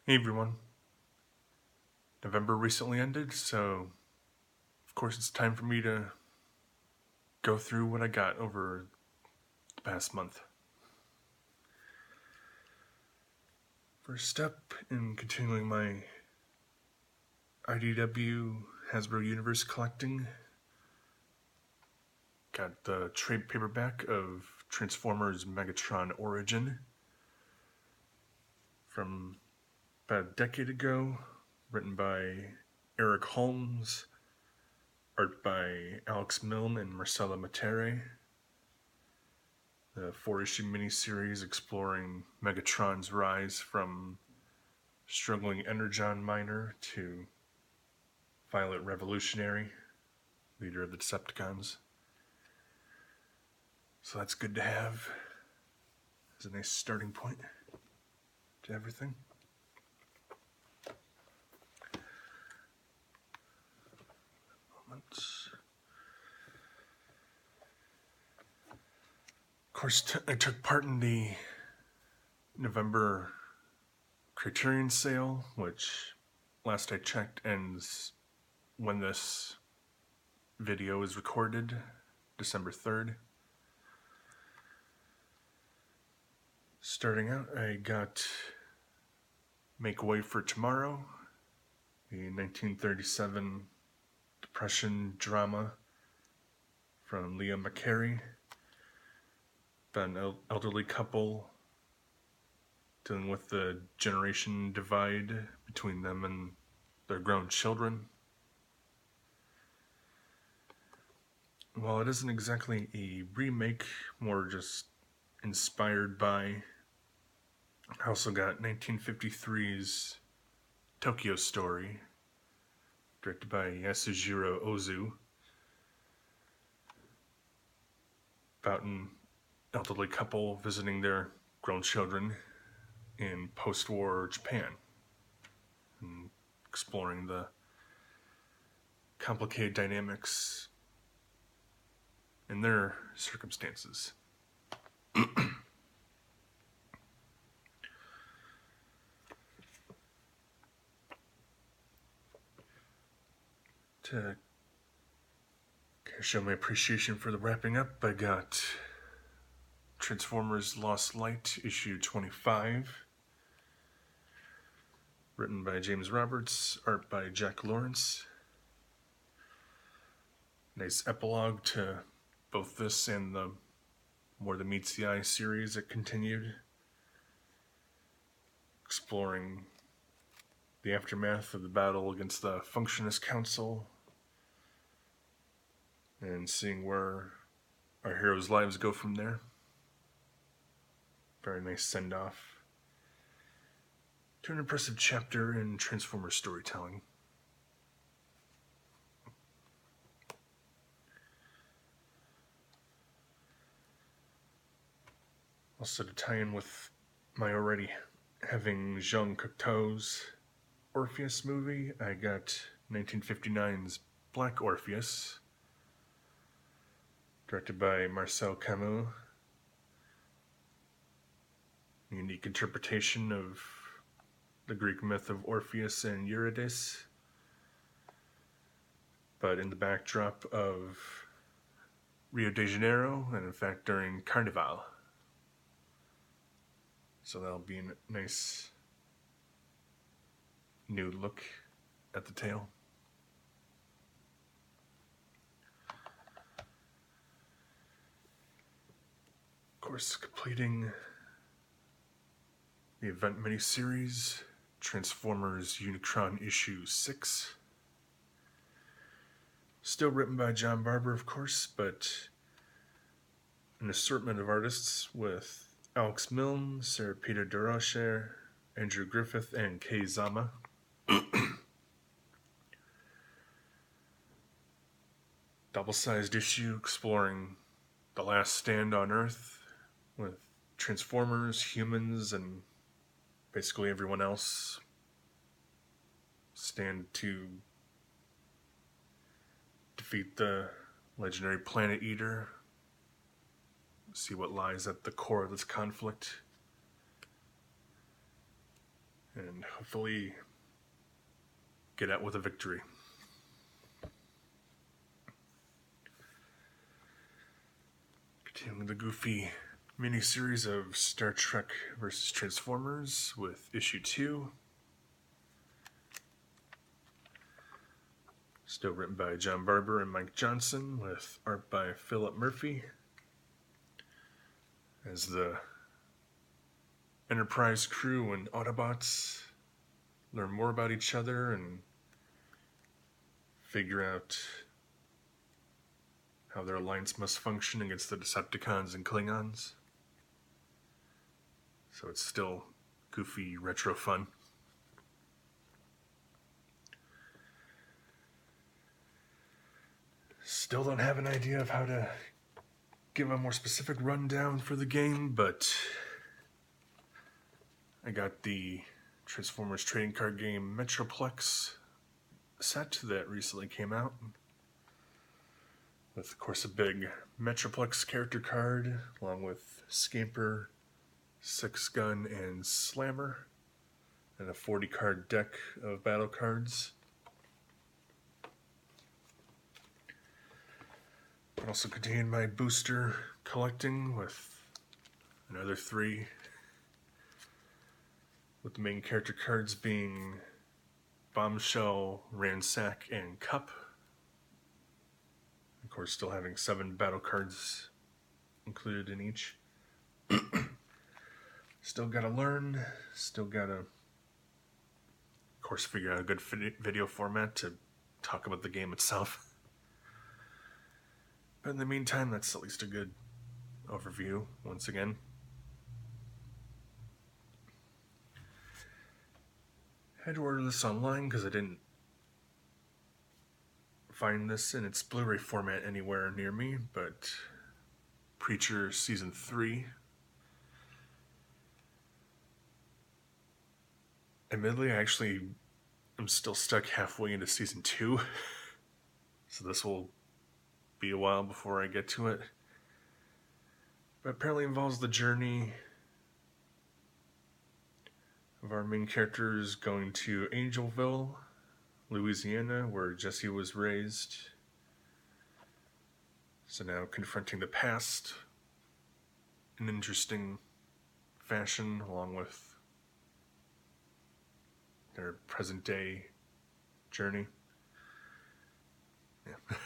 Hey everyone. November recently ended, so of course it's time for me to go through what I got over the past month. First step in continuing my IDW Hasbro Universe collecting, got the trade paperback of Transformers Megatron Origin from about a decade ago, written by Eric Holmes, art by Alex Milne and Marcella Matera. The 4-issue miniseries exploring Megatron's rise from struggling Energon miner to violent revolutionary, leader of the Decepticons. So that's good to have as a nice starting point to everything. Of course, I took part in the November Criterion sale, which last I checked ends when this video is recorded, December 3rd. Starting out, I got Make Way for Tomorrow, the 1937 Depression drama from Leah McCarey, about an elderly couple dealing with the generation divide between them and their grown children. While it isn't exactly a remake, more just inspired by, I also got 1953's Tokyo Story, directed by Yasujiro Ozu, about an elderly couple visiting their grown children in post-war Japan and exploring the complicated dynamics in their circumstances. To show my appreciation for the wrapping up, I got Transformers Lost Light, issue 25, written by James Roberts, art by Jack Lawrence. Nice epilogue to both this and the More Than Meets the Eye series that continued, exploring the aftermath of the battle against the Functionist Council and seeing where our heroes' lives go from there. Very nice send-off to an impressive chapter in Transformers storytelling. Also, to tie in with my already having Jean Cocteau's Orpheus movie, I got 1959's Black Orpheus, directed by Marcel Camus. A unique interpretation of the Greek myth of Orpheus and Eurydice, but in the backdrop of Rio de Janeiro, and in fact during Carnival. So that'll be a nice new look at the tale. Of course, completing the event miniseries, Transformers Unicron issue 6. Still written by John Barber, of course, but an assortment of artists with Alex Milne, Sarah Peter DeRocher, Andrew Griffith, and Kei Zama. Double-sized issue exploring the last stand on Earth with Transformers, humans, and basically everyone else stand to defeat the legendary Planet Eater, see what lies at the core of this conflict, and hopefully get out with a victory. Continuing the goofy miniseries of Star Trek vs. Transformers with issue 2. Still written by John Barber and Mike Johnson, with art by Philip Murphy, as the Enterprise crew and Autobots learn more about each other and figure out how their alliance must function against the Decepticons and Klingons. So it's still goofy, retro fun. Still don't have an idea of how to give a more specific rundown for the game, but I got the Transformers trading card game Metroplex set that recently came out, with, of course, a big Metroplex character card, along with Scamper, Six Gun, and Slammer, and a 40-card deck of battle cards. It also contained my booster collecting with another 3, with the main character cards being Bombshell, Ransack, and Cup. Of course, still having 7 battle cards included in each. Still gotta learn, still gotta, of course, figure out a good video format to talk about the game itself. But in the meantime, that's at least a good overview, once again. I had to order this online because I didn't find this in its Blu-ray format anywhere near me, but Preacher Season 3. Admittedly, I actually am still stuck halfway into Season 2, so this will be a while before I get to it. But apparently involves the journey of our main characters going to Angelville, Louisiana, where Jesse was raised. So now confronting the past in an interesting fashion, along with their present day journey. Yeah.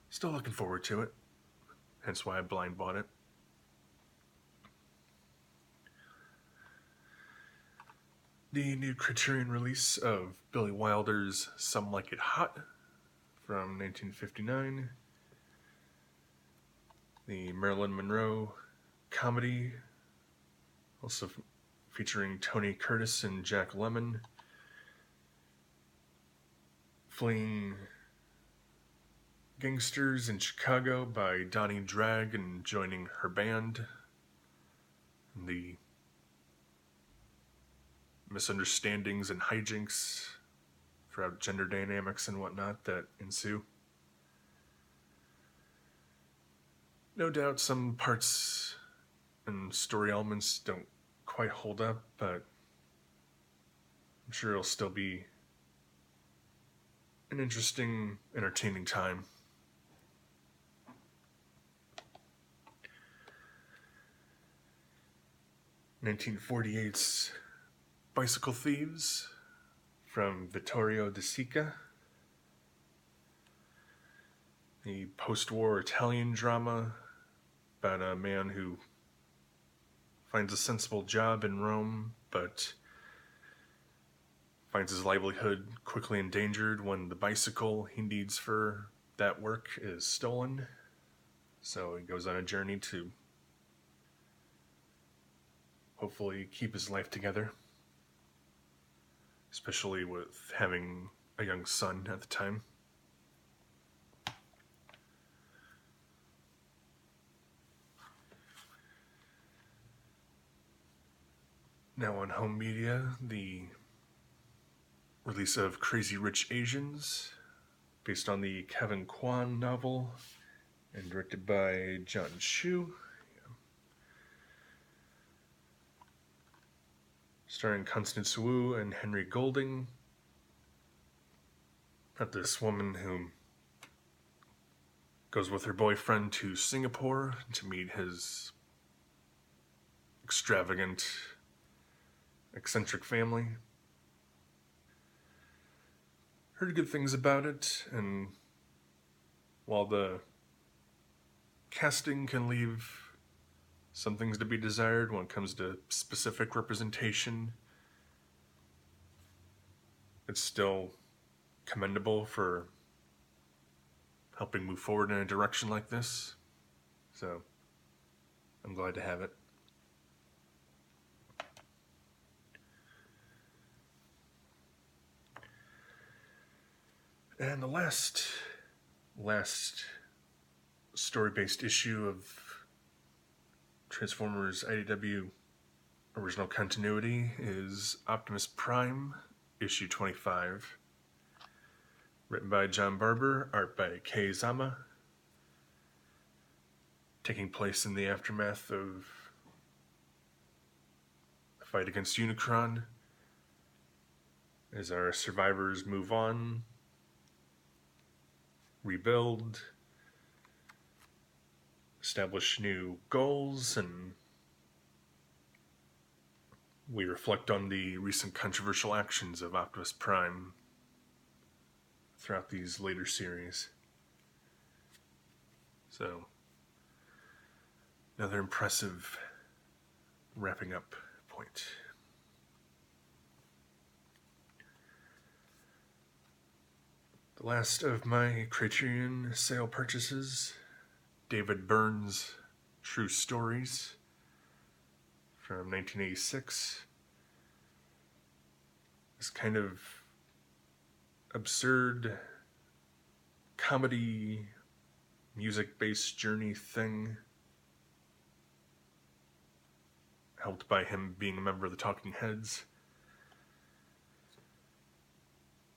Still looking forward to it, hence why I blind bought it. The new Criterion release of Billy Wilder's Some Like It Hot from 1959. The Marilyn Monroe comedy, also featuring Tony Curtis and Jack Lemmon, fleeing gangsters in Chicago by Donnie Drag and joining her band. The misunderstandings and hijinks throughout gender dynamics and whatnot that ensue. No doubt some parts and story elements don't quite hold up, but I'm sure it'll still be an interesting, entertaining time. (1948's) Bicycle Thieves from Vittorio De Sica. The post-war Italian drama about a man who finds a sensible job in Rome, but finds his livelihood quickly endangered when the bicycle he needs for that work is stolen. So he goes on a journey to hopefully keep his life together, especially with having a young son at the time. Now on home media, the release of Crazy Rich Asians, based on the Kevin Kwan novel and directed by John Chu. starring Constance Wu and Henry Golding. About this woman who goes with her boyfriend to Singapore to meet his extravagant, eccentric family. Heard good things about it, and while the casting can leave some things to be desired when it comes to specific representation, it's still commendable for helping move forward in a direction like this. So I'm glad to have it. And the last story-based issue of Transformers IDW original continuity is Optimus Prime, issue 25. Written by John Barber, art by Kei Zama. Taking place in the aftermath of the fight against Unicron, as our survivors move on, rebuild, establish new goals, and we reflect on the recent controversial actions of Optimus Prime throughout these later series. So, another impressive wrapping up point. The last of my Criterion sale purchases, David Byrne's True Stories from 1986. This kind of absurd comedy music-based journey thing, helped by him being a member of the Talking Heads.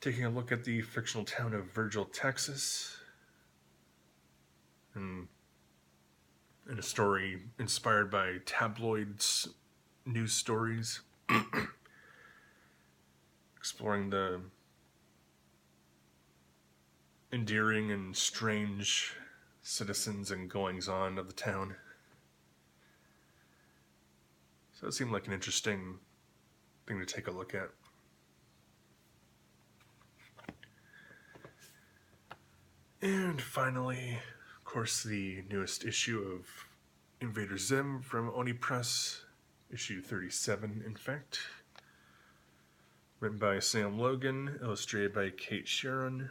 Taking a look at the fictional town of Virgil, Texas, and in a story inspired by tabloid news stories, exploring the endearing and strange citizens and goings-on of the town. So it seemed like an interesting thing to take a look at. And finally, of course, the newest issue of Invader Zim from Oni Press, issue 37, in fact. Written by Sam Logan, illustrated by Kate Sharon.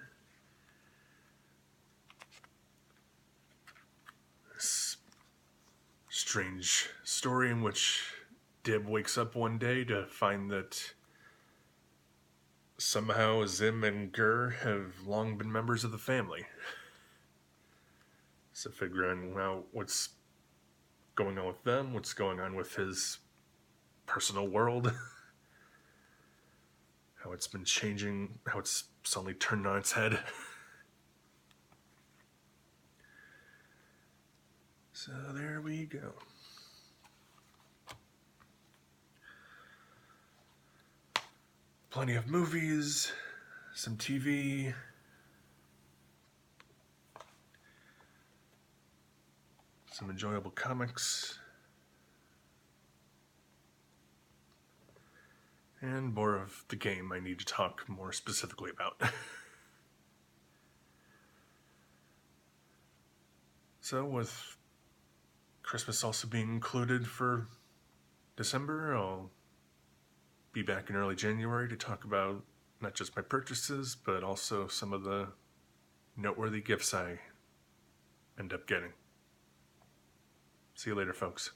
This strange story in which Dib wakes up one day to find that somehow Zim and Gur have long been members of the family. So figuring out what's going on with them, what's going on with his personal world, how it's been changing, how it's suddenly turned on its head. So there we go. Plenty of movies, some TV, some enjoyable comics, and more of the game I need to talk more specifically about. So with Christmas also being included for December, I'll be back in early January to talk about not just my purchases, but also some of the noteworthy gifts I end up getting. See you later, folks.